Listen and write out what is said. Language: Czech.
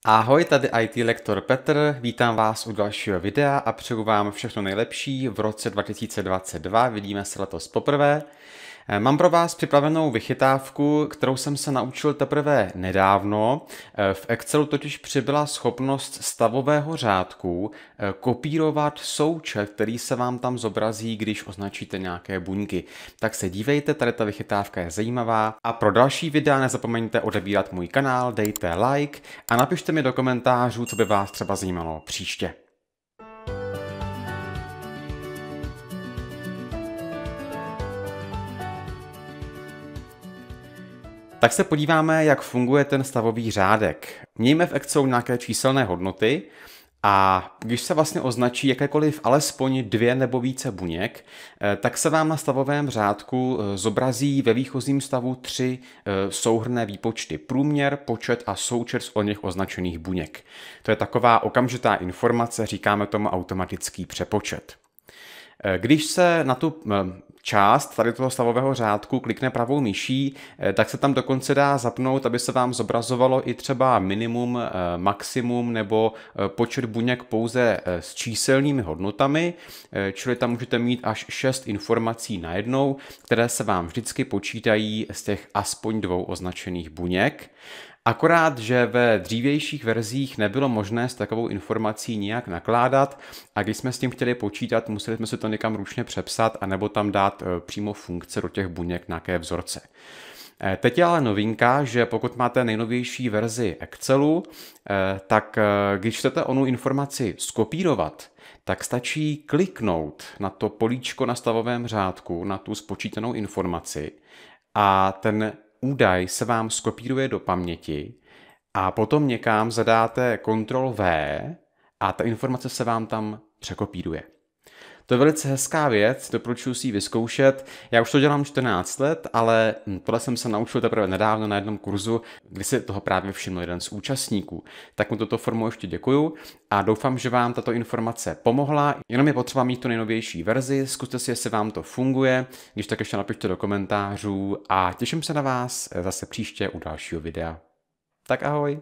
Ahoj, tady IT lektor Petr, vítám vás u dalšího videa a přeju vám všechno nejlepší v roce 2022, vidíme se letos poprvé. Mám pro vás připravenou vychytávku, kterou jsem se naučil teprve nedávno. V Excelu totiž přibyla schopnost stavového řádku kopírovat součet, který se vám tam zobrazí, když označíte nějaké buňky. Tak se dívejte, tady ta vychytávka je zajímavá. A pro další videa nezapomeňte odebírat můj kanál, dejte like a napište mi do komentářů, co by vás třeba zajímalo příště. Tak se podíváme, jak funguje ten stavový řádek. Mějme v Excelu nějaké číselné hodnoty a když se vlastně označí jakékoliv alespoň 2 nebo více buněk, tak se vám na stavovém řádku zobrazí ve výchozím stavu 3 souhrnné výpočty: průměr, počet a součet z oněch označených buněk. To je taková okamžitá informace, říkáme tomu automatický přepočet. Když se na tu část tady toho stavového řádku klikne pravou myší, tak se tam dokonce dá zapnout, aby se vám zobrazovalo i třeba minimum, maximum nebo počet buněk pouze s číselnými hodnotami, čili tam můžete mít až 6 informací najednou, které se vám vždycky počítají z těch aspoň 2 označených buněk. Akorát, že ve dřívějších verzích nebylo možné s takovou informací nijak nakládat a když jsme s tím chtěli počítat, museli jsme se to někam ručně přepsat anebo tam dát přímo funkce do těch buněk nějaké vzorce. Teď je ale novinka, že pokud máte nejnovější verzi Excelu, tak když chcete onu informaci skopírovat, tak stačí kliknout na to políčko na stavovém řádku, na tu spočítanou informaci a ten údaj se vám skopíruje do paměti a potom někam zadáte Ctrl+V a ta informace se vám tam překopíruje. To je velice hezká věc, doporučuji si ji vyzkoušet. Já už to dělám 14 let, ale tohle jsem se naučil teprve nedávno na jednom kurzu, kdy si toho právě všiml jeden z účastníků. Tak mu toto formou ještě děkuju a doufám, že vám tato informace pomohla. Jenom je potřeba mít tu nejnovější verzi, zkuste si, jestli vám to funguje, když tak ještě napište do komentářů a těším se na vás zase příště u dalšího videa. Tak ahoj!